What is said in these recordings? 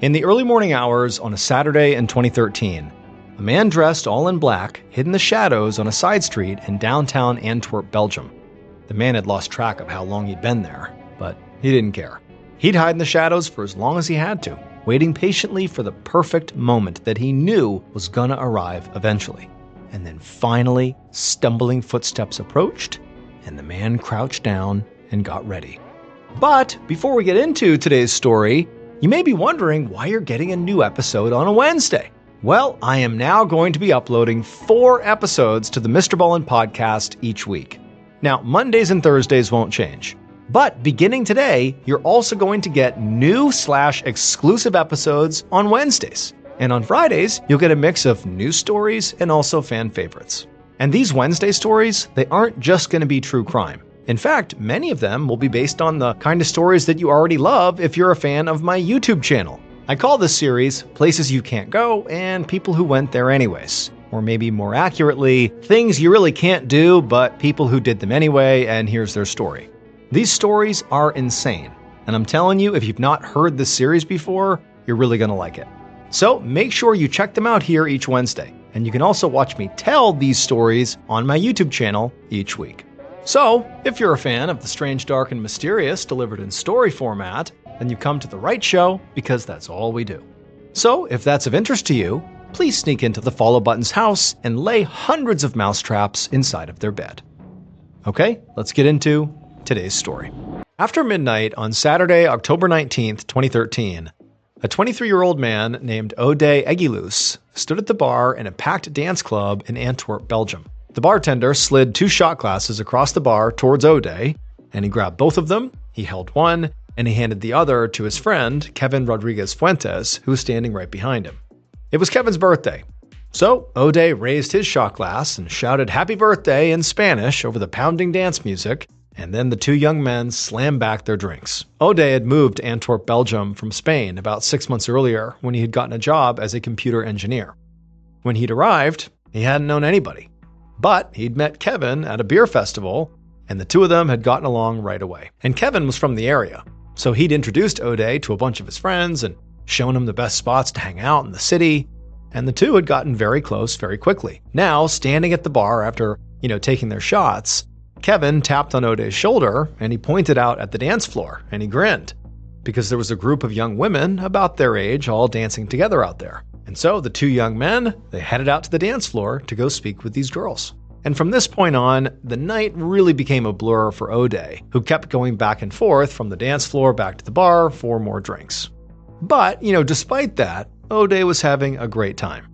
In the early morning hours on a Saturday in 2013, a man dressed all in black hid in the shadows on a side street in downtown Antwerp, Belgium. The man had lost track of how long he'd been there, but he didn't care. He'd hide in the shadows for as long as he had to, waiting patiently for the perfect moment that he knew was gonna arrive eventually. And then finally, stumbling footsteps approached, and the man crouched down and got ready. But before we get into today's story, you may be wondering why you're getting a new episode on a Wednesday. Well, I am now going to be uploading 4 episodes to the MrBallen's podcast each week. Now, Mondays and Thursdays won't change. But beginning today, you're also going to get new/exclusive episodes on Wednesdays. And on Fridays, you'll get a mix of news stories and also fan favorites. And these Wednesday stories, they aren't just going to be true crime. In fact, many of them will be based on the kind of stories that you already love if you're a fan of my YouTube channel. I call this series Places You Can't Go and People Who Went There Anyways. Or maybe more accurately, things you really can't do, but people who did them anyway, and here's their story. These stories are insane, and I'm telling you, if you've not heard this series before, you're really gonna like it. So make sure you check them out here each Wednesday, and you can also watch me tell these stories on my YouTube channel each week. So, if you're a fan of the strange, dark, and mysterious delivered in story format, then you've come to the right show because that's all we do. So, if that's of interest to you, please sneak into the follow button's house and lay hundreds of mousetraps inside of their bed. Okay, let's get into today's story. After midnight on Saturday, October 19th, 2013, a 23-year-old man named Ode Egilus stood at the bar in a packed dance club in Antwerp, Belgium. The bartender slid 2 shot glasses across the bar towards Ode, and he grabbed both of them, he held one, and he handed the other to his friend, Kevin Rodriguez Fuentes, who was standing right behind him. It was Kevin's birthday. So Ode raised his shot glass and shouted happy birthday in Spanish over the pounding dance music, and then the 2 young men slammed back their drinks. Ode had moved to Antwerp, Belgium from Spain about 6 months earlier when he had gotten a job as a computer engineer. When he'd arrived, he hadn't known anybody. But he'd met Kevin at a beer festival, and the 2 of them had gotten along right away. And Kevin was from the area, so he'd introduced Ode to a bunch of his friends and shown him the best spots to hang out in the city, and the 2 had gotten very close very quickly. Now, standing at the bar after, taking their shots, Kevin tapped on Ode's shoulder and he pointed out at the dance floor and he grinned because there was a group of young women about their age all dancing together out there. And so the 2 young men, they headed out to the dance floor to go speak with these girls. And from this point on, the night really became a blur for Ode, who kept going back and forth from the dance floor back to the bar for more drinks. But, despite that, Ode was having a great time.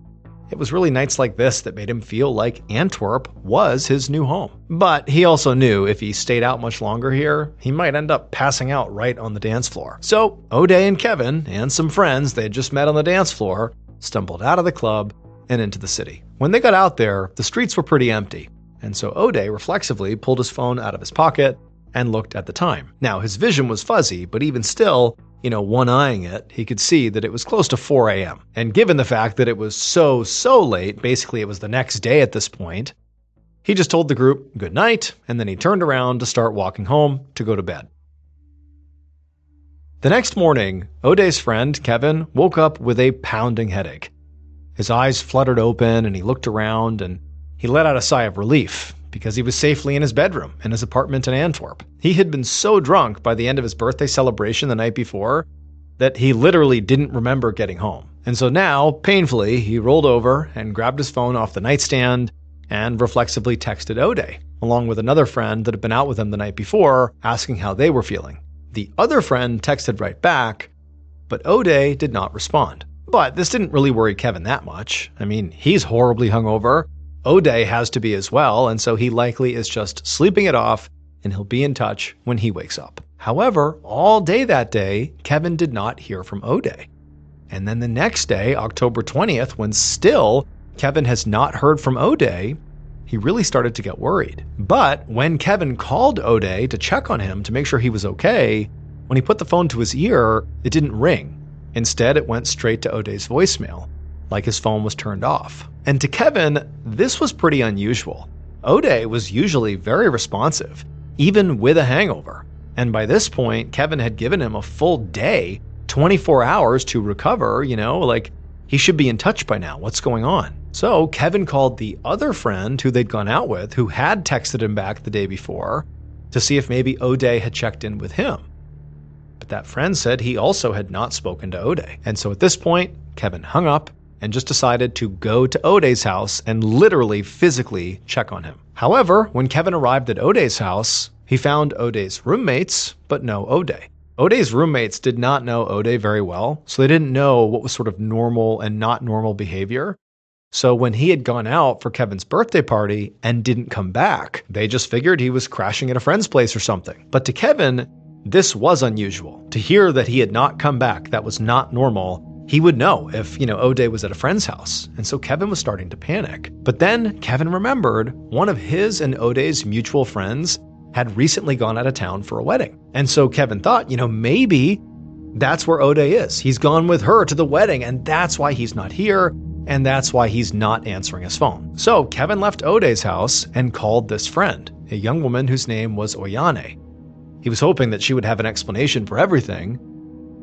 It was really nights like this that made him feel like Antwerp was his new home. But he also knew if he stayed out much longer here, he might end up passing out right on the dance floor. So Ode and Kevin and some friends they had just met on the dance floor stumbled out of the club and into the city. When they got out there, the streets were pretty empty. And so Ode reflexively pulled his phone out of his pocket and looked at the time. Now, his vision was fuzzy, but even still, one-eyeing it, he could see that it was close to 4 a.m. And given the fact that it was so late, basically it was the next day at this point, he just told the group good night, and then he turned around to start walking home to go to bed. The next morning, Ode's friend, Kevin, woke up with a pounding headache. His eyes fluttered open and he looked around and he let out a sigh of relief because he was safely in his bedroom in his apartment in Antwerp. He had been so drunk by the end of his birthday celebration the night before that he literally didn't remember getting home. And so now, painfully, he rolled over and grabbed his phone off the nightstand and reflexively texted Ode, along with another friend that had been out with him the night before, asking how they were feeling. The other friend texted right back, but Ode did not respond. But this didn't really worry Kevin that much. I mean, he's horribly hungover. Ode has to be as well, and so he likely is just sleeping it off, and he'll be in touch when he wakes up. However, all day that day, Kevin did not hear from Ode. And then the next day, October 20th, when still Kevin has not heard from Ode, he really started to get worried. But when Kevin called Ode to check on him to make sure he was okay, when he put the phone to his ear, it didn't ring. Instead, it went straight to Ode's voicemail, like his phone was turned off. And to Kevin, this was pretty unusual. Ode was usually very responsive, even with a hangover. And by this point, Kevin had given him a full day 24 hours to recover, like he should be in touch by now. What's going on? So Kevin called the other friend who they'd gone out with, who had texted him back the day before, to see if maybe O'Day had checked in with him. But that friend said he also had not spoken to O'Day. And so at this point, Kevin hung up and just decided to go to O'Day's house and literally physically check on him. However, when Kevin arrived at O'Day's house, he found O'Day's roommates, but no O'Day. O'Day's roommates did not know O'Day very well, so they didn't know what was sort of normal and not normal behavior. So when he had gone out for Kevin's birthday party and didn't come back, they just figured he was crashing at a friend's place or something. But to Kevin, this was unusual. To hear that he had not come back, that was not normal. He would know if, O'Day was at a friend's house. And so Kevin was starting to panic. But then Kevin remembered one of his and O'Day's mutual friends had recently gone out of town for a wedding. And so Kevin thought, maybe that's where O'Day is. He's gone with her to the wedding, and that's why he's not here, and that's why he's not answering his phone. So Kevin left O'Day's house and called this friend, a young woman whose name was Oyane. He was hoping that she would have an explanation for everything,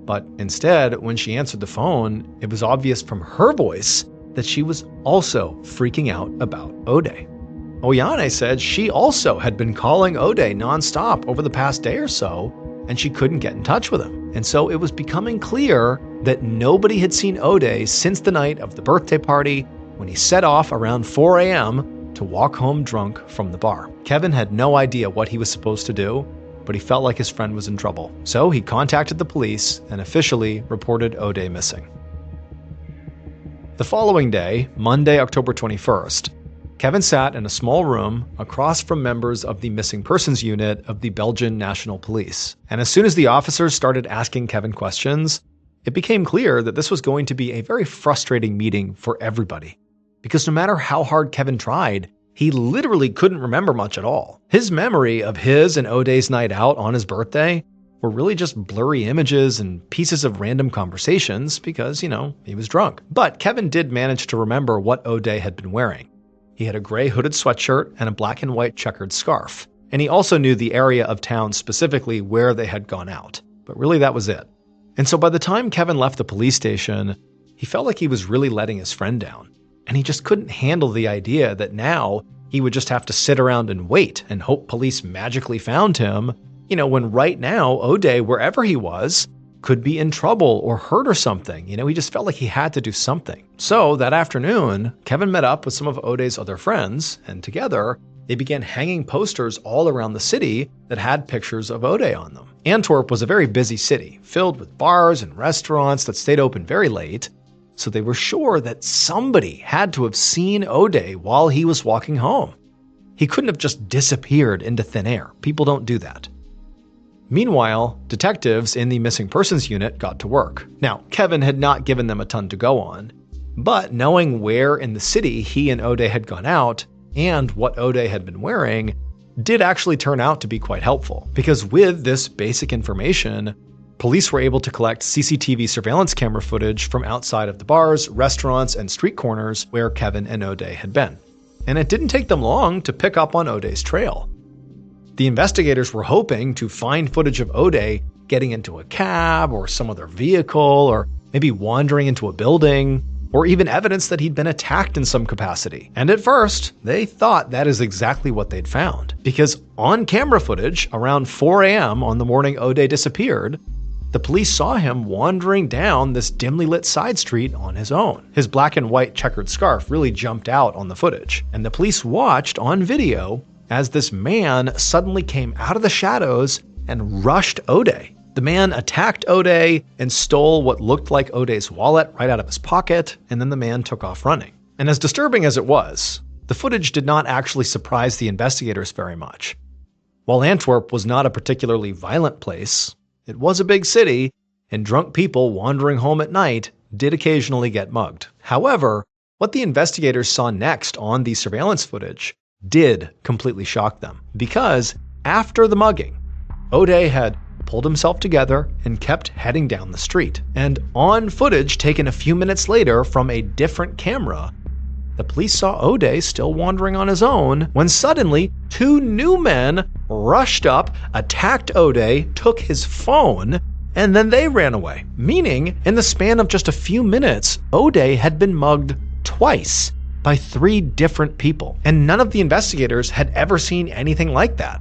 but instead, when she answered the phone, it was obvious from her voice that she was also freaking out about O'Day. Oyane said she also had been calling O'Day nonstop over the past day or so, and she couldn't get in touch with him. And so it was becoming clear that nobody had seen O'Day since the night of the birthday party when he set off around 4 a.m. to walk home drunk from the bar. Kevin had no idea what he was supposed to do, but he felt like his friend was in trouble. So he contacted the police and officially reported O'Day missing. The following day, Monday, October 21st, Kevin sat in a small room across from members of the missing persons unit of the Belgian National Police. And as soon as the officers started asking Kevin questions, it became clear that this was going to be a very frustrating meeting for everybody. Because no matter how hard Kevin tried, he literally couldn't remember much at all. His memory of his and O'Day's night out on his birthday were really just blurry images and pieces of random conversations because, he was drunk. But Kevin did manage to remember what O'Day had been wearing. He had a gray hooded sweatshirt and a black and white checkered scarf. And he also knew the area of town specifically where they had gone out. But really that was it. And so by the time Kevin left the police station, he felt like he was really letting his friend down. And he just couldn't handle the idea that now he would just have to sit around and wait and hope police magically found him, when right now O'Day, wherever he was, could be in trouble or hurt or something. He just felt like he had to do something. So that afternoon, Kevin met up with some of O'Day's other friends, and together, they began hanging posters all around the city that had pictures of O'Day on them. Antwerp was a very busy city, filled with bars and restaurants that stayed open very late, so they were sure that somebody had to have seen O'Day while he was walking home. He couldn't have just disappeared into thin air. People don't do that. Meanwhile, detectives in the missing persons unit got to work. Now, Kevin had not given them a ton to go on, but knowing where in the city he and O'Day had gone out and what O'Day had been wearing did actually turn out to be quite helpful. Because with this basic information, police were able to collect CCTV surveillance camera footage from outside of the bars, restaurants, and street corners where Kevin and O'Day had been. And it didn't take them long to pick up on O'Day's trail. The investigators were hoping to find footage of O'Day getting into a cab or some other vehicle, or maybe wandering into a building, or even evidence that he'd been attacked in some capacity. And at first, they thought that is exactly what they'd found. Because on camera footage, around 4 a.m. on the morning O'Day disappeared, the police saw him wandering down this dimly lit side street on his own. His black and white checkered scarf really jumped out on the footage, and the police watched on video as this man suddenly came out of the shadows and rushed O'Day. The man attacked O'Day and stole what looked like O'Day's wallet right out of his pocket, and then the man took off running. And as disturbing as it was, the footage did not actually surprise the investigators very much. While Antwerp was not a particularly violent place, it was a big city, and drunk people wandering home at night did occasionally get mugged. However, what the investigators saw next on the surveillance footage did completely shock them. Because after the mugging, O'Day had pulled himself together and kept heading down the street. And on footage taken a few minutes later from a different camera, the police saw O'Day still wandering on his own when suddenly 2 new men rushed up, attacked O'Day, took his phone, and then they ran away. Meaning, in the span of just a few minutes, O'Day had been mugged twice by 3 different people. And none of the investigators had ever seen anything like that.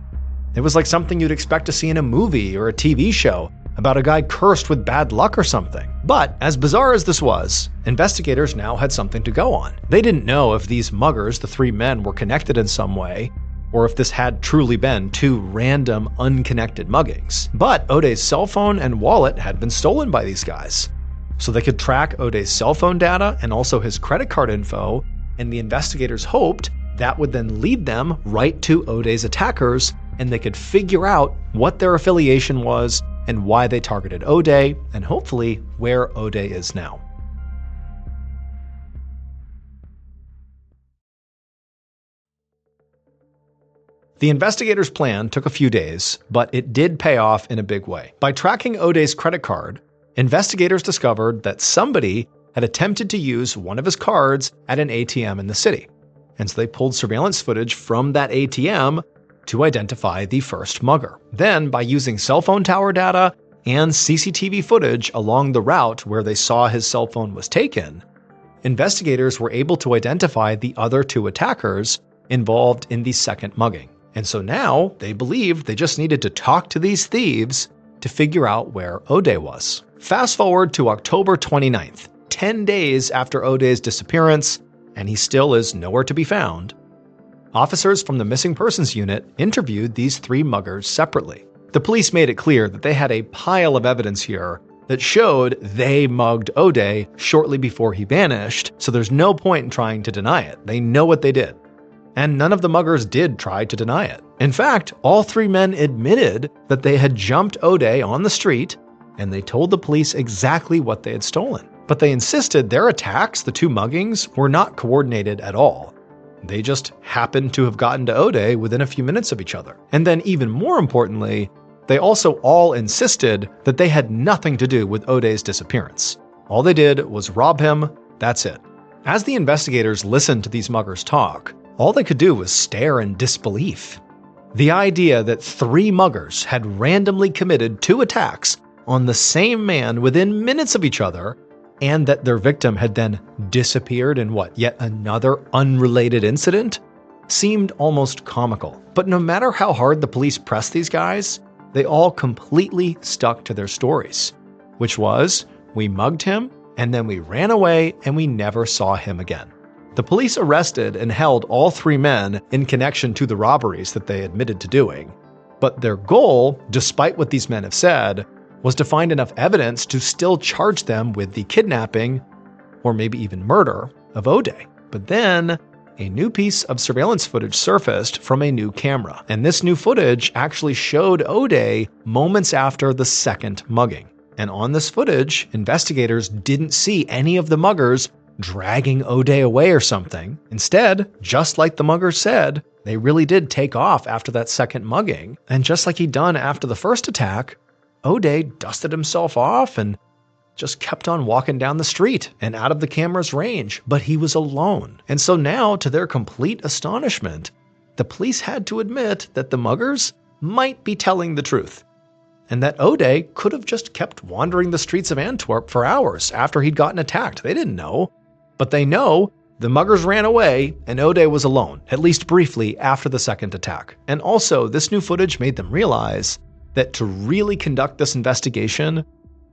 It was like something you'd expect to see in a movie or a TV show about a guy cursed with bad luck or something. But as bizarre as this was, investigators now had something to go on. They didn't know if these muggers, the 3 men, were connected in some way, or if this had truly been 2 random, unconnected muggings. But O'Day's cell phone and wallet had been stolen by these guys. So they could track O'Day's cell phone data and also his credit card info, and the investigators hoped that would then lead them right to O'Day's attackers, and they could figure out what their affiliation was and why they targeted O'Day, and hopefully where O'Day is now. The investigators' plan took a few days, but it did pay off in a big way. By tracking O'Day's credit card, investigators discovered that somebody had attempted to use one of his cards at an ATM in the city. And so they pulled surveillance footage from that ATM to identify the first mugger. Then, by using cell phone tower data and CCTV footage along the route where they saw his cell phone was taken, investigators were able to identify the other 2 attackers involved in the second mugging. And so now they believed they just needed to talk to these thieves to figure out where O'Day was. Fast forward to October 29th, 10 days after O'Day's disappearance, and he still is nowhere to be found. Officers from the Missing Persons Unit interviewed these 3 muggers separately. The police made it clear that they had a pile of evidence here that showed they mugged O'Day shortly before he vanished, so there's no point in trying to deny it. They know what they did. And none of the muggers did try to deny it. In fact, all 3 men admitted that they had jumped O'Day on the street, and they told the police exactly what they had stolen. But they insisted their attacks, the 2 muggings, were not coordinated at all. They just happened to have gotten to O'Day within a few minutes of each other. And then even more importantly, they also all insisted that they had nothing to do with O'Day's disappearance. All they did was rob him, that's it. As the investigators listened to these muggers talk, all they could do was stare in disbelief. The idea that 3 muggers had randomly committed 2 attacks on the same man within minutes of each other, and that their victim had then disappeared in yet another unrelated incident, seemed almost comical. But no matter how hard the police pressed these guys, they all completely stuck to their stories, which was, we mugged him, and then we ran away, and we never saw him again. The police arrested and held all 3 men in connection to the robberies that they admitted to doing. But their goal, despite what these men have said, was to find enough evidence to still charge them with the kidnapping, or maybe even murder, of O'Day. But then, a new piece of surveillance footage surfaced from a new camera. And this new footage actually showed O'Day moments after the second mugging. And on this footage, investigators didn't see any of the muggers dragging O'Day away or something. Instead, just like the muggers said, they really did take off after that second mugging. And just like he'd done after the first attack, O'Day dusted himself off and just kept on walking down the street and out of the camera's range, but he was alone. And so now, to their complete astonishment, the police had to admit that the muggers might be telling the truth, and that O'Day could have just kept wandering the streets of Antwerp for hours after he'd gotten attacked. They didn't know, but they know the muggers ran away and O'Day was alone, at least briefly, after the second attack. And also, this new footage made them realize that to really conduct this investigation,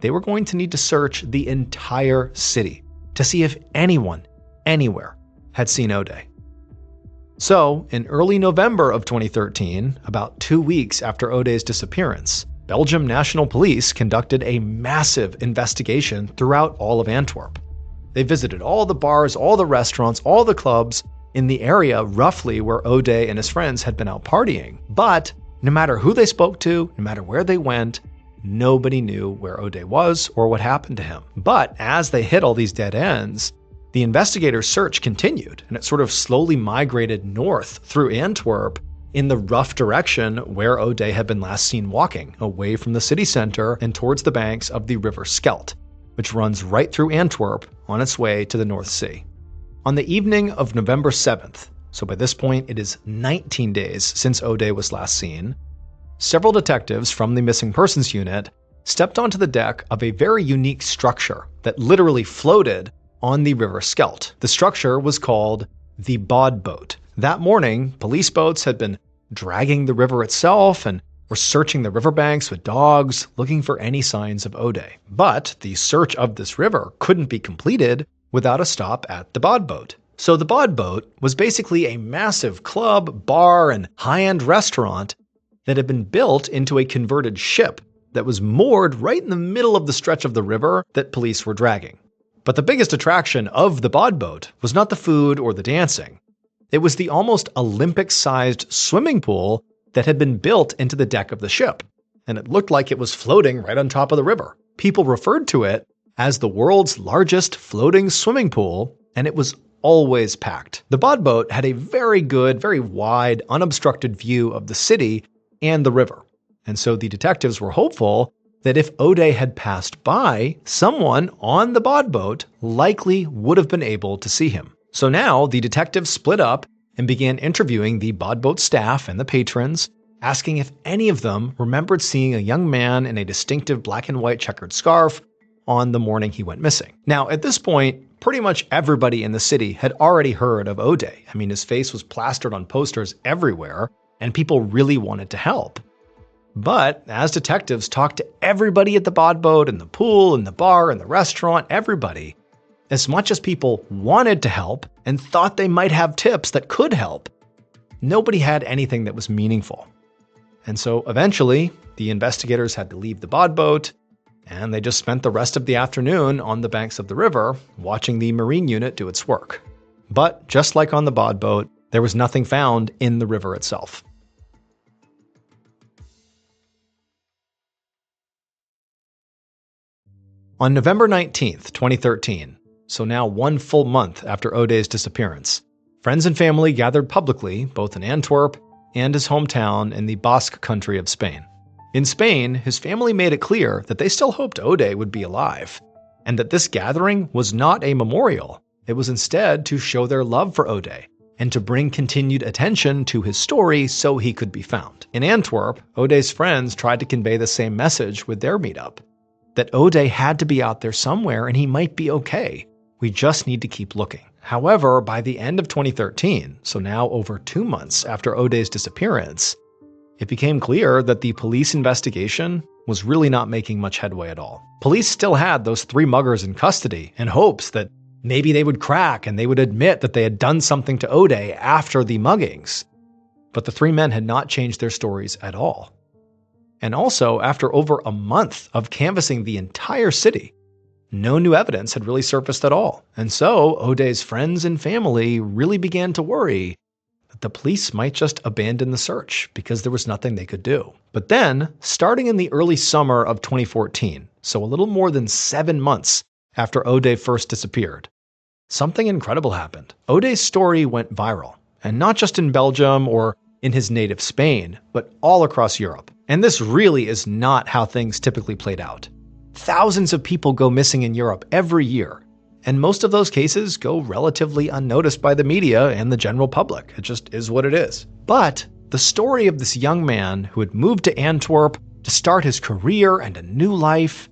they were going to need to search the entire city to see if anyone, anywhere, had seen O'Day. So, in early November of 2013, about 2 weeks after O'Day's disappearance, Belgium National Police conducted a massive investigation throughout all of Antwerp. They visited all the bars, all the restaurants, all the clubs in the area roughly where O'Day and his friends had been out partying. But no matter who they spoke to, no matter where they went, nobody knew where O'Day was or what happened to him. But as they hit all these dead ends, the investigators' search continued, and it sort of slowly migrated north through Antwerp in the rough direction where O'Day had been last seen walking, away from the city center and towards the banks of the River Scheldt, which runs right through Antwerp on its way to the North Sea. On the evening of November 7th, so by this point it is 19 days since O'Day was last seen, several detectives from the Missing Persons Unit stepped onto the deck of a very unique structure that literally floated on the River Scheldt. The structure was called the Bod Boat. That morning, police boats had been dragging the river itself and were searching the riverbanks with dogs, looking for any signs of O'Day. But the search of this river couldn't be completed without a stop at the Bod Boat. So the Bod Boat was basically a massive club, bar, and high-end restaurant that had been built into a converted ship that was moored right in the middle of the stretch of the river that police were dragging. But the biggest attraction of the Bod Boat was not the food or the dancing. It was the almost Olympic-sized swimming pool that had been built into the deck of the ship, and it looked like it was floating right on top of the river. People referred to it as the world's largest floating swimming pool, and it was always packed. The Bod Boat had a very good, very wide, unobstructed view of the city and the river, and so the detectives were hopeful that if O'Day had passed by, someone on the Bod Boat likely would have been able to see him. So now the detectives split up and began interviewing the Bod Boat staff and the patrons, asking if any of them remembered seeing a young man in a distinctive black and white checkered scarf on the morning he went missing. Now, at this point, pretty much everybody in the city had already heard of O'Day. I mean, his face was plastered on posters everywhere, and people really wanted to help. But as detectives talked to everybody at the Bod Boat and the pool and the bar and the restaurant, everybody, as much as people wanted to help and thought they might have tips that could help, nobody had anything that was meaningful. And so eventually, the investigators had to leave the Bod Boat, and they just spent the rest of the afternoon on the banks of the river, watching the Marine unit do its work. But just like on the Bod Boat, there was nothing found in the river itself. On November 19th, 2013, so now 1 full month after O'Day's disappearance, friends and family gathered publicly, both in Antwerp and his hometown in the Basque country of Spain. In Spain, his family made it clear that they still hoped O'Day would be alive, and that this gathering was not a memorial. It was instead to show their love for O'Day and to bring continued attention to his story so he could be found. In Antwerp, O'Day's friends tried to convey the same message with their meetup, that O'Day had to be out there somewhere and he might be okay. We just need to keep looking. However, by the end of 2013, so now over 2 months after O'Day's disappearance, it became clear that the police investigation was really not making much headway at all. Police still had those 3 muggers in custody in hopes that maybe they would crack and they would admit that they had done something to O'Day after the muggings. But the 3 men had not changed their stories at all. And also, after over a month of canvassing the entire city, no new evidence had really surfaced at all. And so O'Day's friends and family really began to worry that the police might just abandon the search because there was nothing they could do. But then, starting in the early summer of 2014, so a little more than 7 months after O'Day first disappeared, something incredible happened. O'Day's story went viral, and not just in Belgium or in his native Spain, but all across Europe. And this really is not how things typically played out. Thousands of people go missing in Europe every year, and most of those cases go relatively unnoticed by the media and the general public. It just is what it is. But the story of this young man who had moved to Antwerp to start his career and a new life,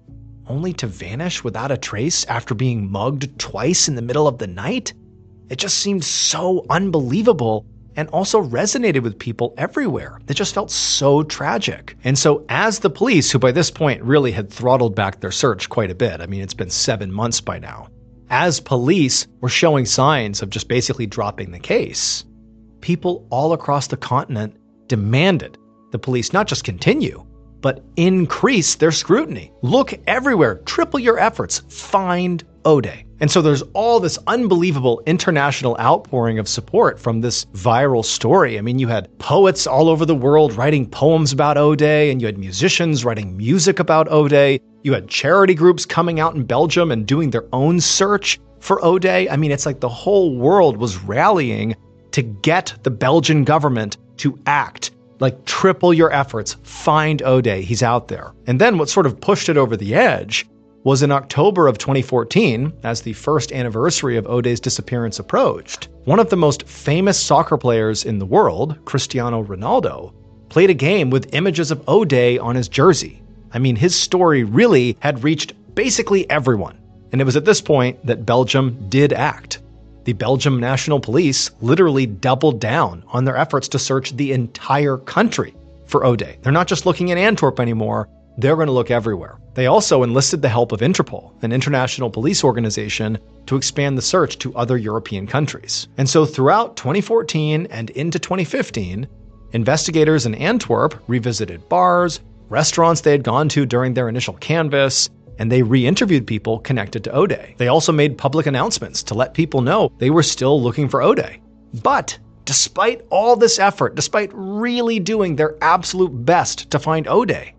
only to vanish without a trace after being mugged twice in the middle of the night, it just seemed so unbelievable and also resonated with people everywhere. It just felt so tragic. And so as the police, who by this point really had throttled back their search quite a bit, I mean, it's been 7 months by now, as police were showing signs of just basically dropping the case, people all across the continent demanded the police not just continue, but increase their scrutiny. Look everywhere, triple your efforts, find O'Day. And so there's all this unbelievable international outpouring of support from this viral story. I mean, you had poets all over the world writing poems about O'Day, and you had musicians writing music about O'Day. You had charity groups coming out in Belgium and doing their own search for O'Day. I mean, it's like the whole world was rallying to get the Belgian government to act. Like, triple your efforts, find O'Day, he's out there. And then what sort of pushed it over the edge was in October of 2014, as the first anniversary of O'Day's disappearance approached, one of the most famous soccer players in the world, Cristiano Ronaldo, played a game with images of O'Day on his jersey. I mean, his story really had reached basically everyone. And it was at this point that Belgium did act. The Belgium National Police literally doubled down on their efforts to search the entire country for O'Day. They're not just looking in Antwerp anymore, they're going to look everywhere. They also enlisted the help of Interpol, an international police organization, to expand the search to other European countries. And so throughout 2014 and into 2015, investigators in Antwerp revisited bars, restaurants they had gone to during their initial canvass, and they re-interviewed people connected to O'Day. They also made public announcements to let people know they were still looking for O'Day. But despite all this effort, despite really doing their absolute best to find O'Day,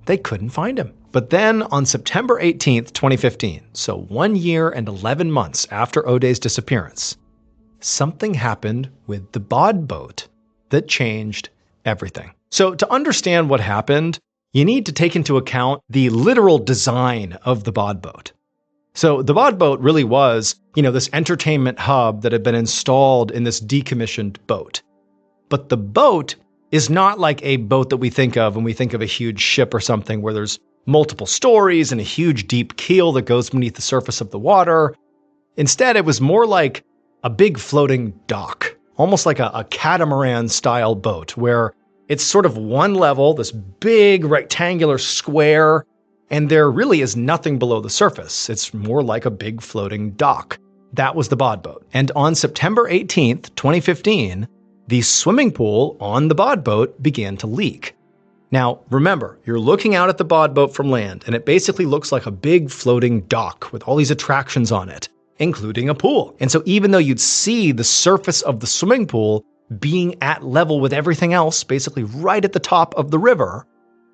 they couldn't find him. But then on September 18th, 2015, so 1 year and 11 months after O'Day's disappearance, something happened with the bod boat that changed everything. So to understand what happened, you need to take into account the literal design of the bod boat. So the bod boat really was, this entertainment hub that had been installed in this decommissioned boat. But the boat is not like a boat that we think of when we think of a huge ship or something where there's multiple stories and a huge deep keel that goes beneath the surface of the water. Instead, it was more like a big floating dock, almost like a catamaran-style boat where it's sort of one level, this big rectangular square, and there really is nothing below the surface. It's more like a big floating dock. That was the bod boat. And on September 18th, 2015, the swimming pool on the bod boat began to leak. Now, remember, you're looking out at the bod boat from land, and it basically looks like a big floating dock with all these attractions on it, including a pool. And so even though you'd see the surface of the swimming pool being at level with everything else, basically right at the top of the river,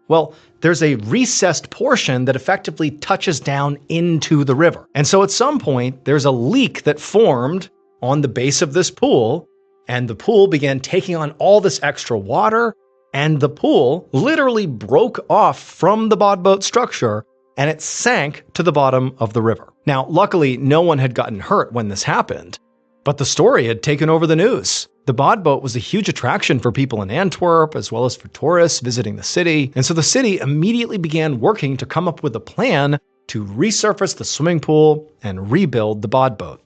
well, there's a recessed portion that effectively touches down into the river. And so at some point, there's a leak that formed on the base of this pool, and the pool began taking on all this extra water, and the pool literally broke off from the bod boat structure, and it sank to the bottom of the river. Now, luckily, no one had gotten hurt when this happened, but the story had taken over the news. The bod boat was a huge attraction for people in Antwerp, as well as for tourists visiting the city, and so the city immediately began working to come up with a plan to resurface the swimming pool and rebuild the bod boat.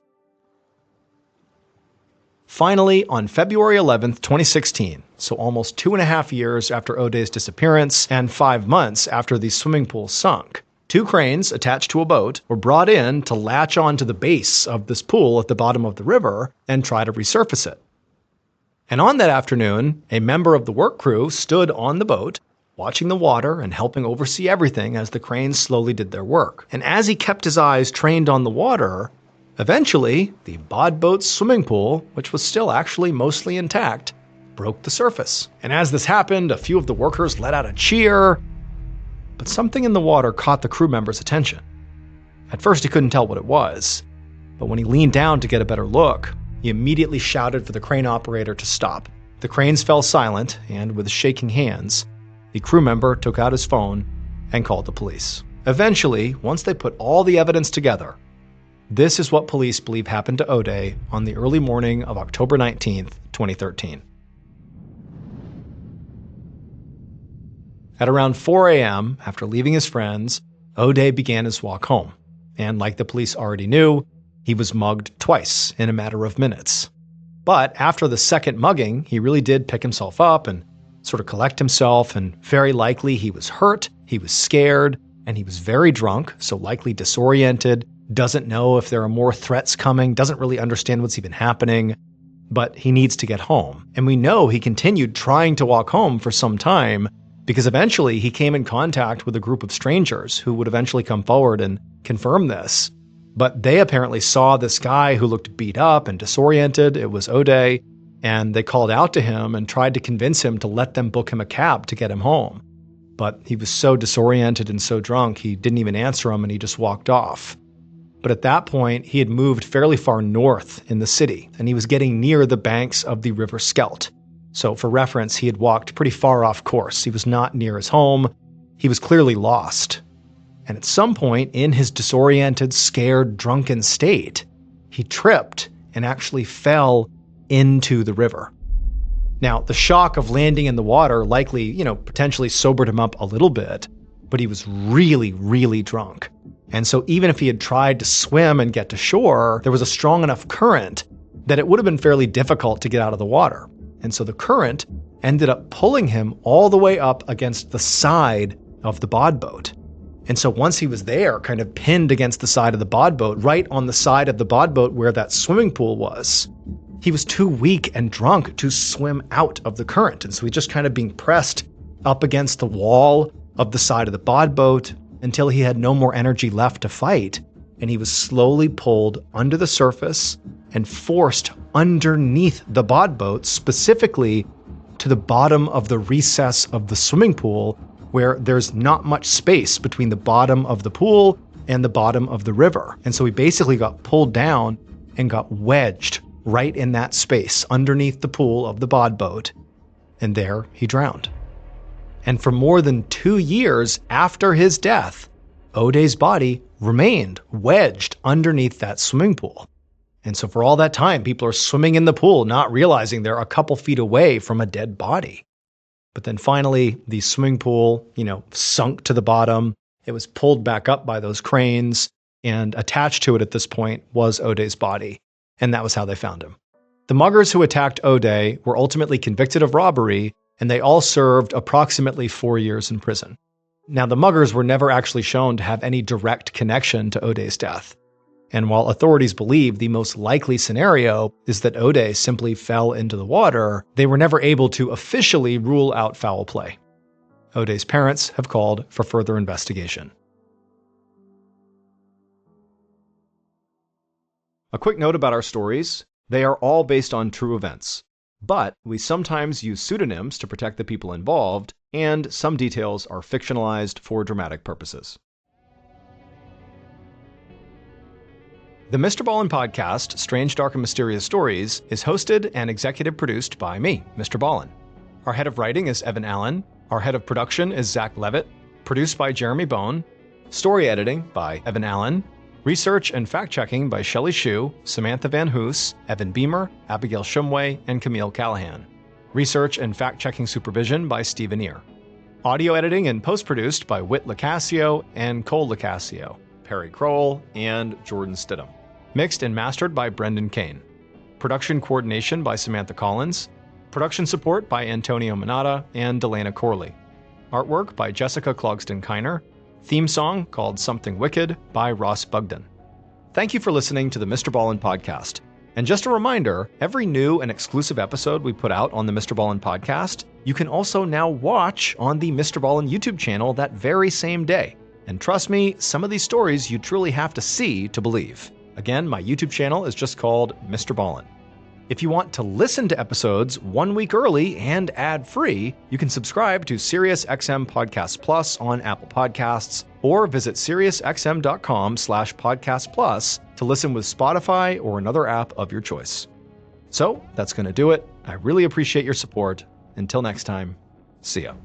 Finally, on February 11th, 2016, so almost 2.5 years after O'Day's disappearance and 5 months after the swimming pool sunk, 2 cranes attached to a boat were brought in to latch onto the base of this pool at the bottom of the river and try to resurface it. And on that afternoon, a member of the work crew stood on the boat, watching the water and helping oversee everything as the cranes slowly did their work. And as he kept his eyes trained on the water, eventually, the bod boat's swimming pool, which was still actually mostly intact, broke the surface. And as this happened, a few of the workers let out a cheer, but something in the water caught the crew member's attention. At first, he couldn't tell what it was, but when he leaned down to get a better look, he immediately shouted for the crane operator to stop. The cranes fell silent, and with shaking hands, the crew member took out his phone and called the police. Eventually, once they put all the evidence together, this is what police believe happened to O'Day on the early morning of October 19th, 2013. At around 4 a.m., after leaving his friends, O'Day began his walk home. And like the police already knew, he was mugged twice in a matter of minutes. But after the second mugging, he really did pick himself up and sort of collect himself, and very likely he was hurt, he was scared, and he was very drunk, so likely disoriented, doesn't know if there are more threats coming, doesn't really understand what's even happening, but he needs to get home. And we know he continued trying to walk home for some time, because eventually he came in contact with a group of strangers who would eventually come forward and confirm this. But they apparently saw this guy who looked beat up and disoriented. It was O'Day, and they called out to him and tried to convince him to let them book him a cab to get him home. But he was so disoriented and so drunk, he didn't even answer them, and he just walked off. But at that point, he had moved fairly far north in the city, and he was getting near the banks of the River Scheldt. So for reference, he had walked pretty far off course. He was not near his home. He was clearly lost. And at some point in his disoriented, scared, drunken state, he tripped and actually fell into the river. Now, the shock of landing in the water likely, potentially sobered him up a little bit, but he was really, really drunk. And so even if he had tried to swim and get to shore, there was a strong enough current that it would have been fairly difficult to get out of the water. And so the current ended up pulling him all the way up against the side of the bodboat. And so once he was there, kind of pinned against the side of the bodboat, right on the side of the bodboat where that swimming pool was, he was too weak and drunk to swim out of the current. And so he just kind of being pressed up against the wall of the side of the bodboat until he had no more energy left to fight. And he was slowly pulled under the surface and forced underneath the bodboat, specifically to the bottom of the recess of the swimming pool, where there's not much space between the bottom of the pool and the bottom of the river. And so he basically got pulled down and got wedged right in that space underneath the pool of the bodboat. And there he drowned. And for more than 2 years after his death, O'Day's body remained wedged underneath that swimming pool. And so for all that time, people are swimming in the pool, not realizing they're a couple feet away from a dead body. But then finally, the swimming pool, sunk to the bottom. It was pulled back up by those cranes, and attached to it at this point was O'Day's body. And that was how they found him. The muggers who attacked O'Day were ultimately convicted of robbery, and they all served approximately 4 years in prison. Now, the muggers were never actually shown to have any direct connection to O'Day's death. And while authorities believe the most likely scenario is that O'Day simply fell into the water, they were never able to officially rule out foul play. O'Day's parents have called for further investigation. A quick note about our stories: they are all based on true events, but we sometimes use pseudonyms to protect the people involved, and some details are fictionalized for dramatic purposes. The MrBallen podcast, Strange, Dark, and Mysterious Stories, is hosted and executive produced by me, Mr. Ballen. Our head of writing is Evan Allen. Our head of production is Zach Levitt. Produced by Jeremy Bone. Story editing by Evan Allen. Research and fact-checking by Shelley Shue, Samantha Van Hoos, Evan Beamer, Abigail Shumway, and Camille Callahan. Research and fact-checking supervision by Stephen Ear. Audio editing and post-produced by Whit Lacasio and Cole Lacasio, Perry Kroll, and Jordan Stidham. Mixed and mastered by Brendan Kane. Production coordination by Samantha Collins. Production support by Antonio Manata and Delana Corley. Artwork by Jessica Clogston-Kiner. Theme song called Something Wicked by Ross Bugden. Thank you for listening to the Mr. Ballen podcast. And just a reminder, every new and exclusive episode we put out on the Mr. Ballen podcast, you can also now watch on the Mr. Ballen YouTube channel that very same day. And trust me, some of these stories you truly have to see to believe. Again, my YouTube channel is just called Mr. Ballen. If you want to listen to episodes 1 week early and ad-free, you can subscribe to SiriusXM Podcast Plus on Apple Podcasts, or visit SiriusXM.com/Podcast Plus to listen with Spotify or another app of your choice. So that's going to do it. I really appreciate your support. Until next time, see ya.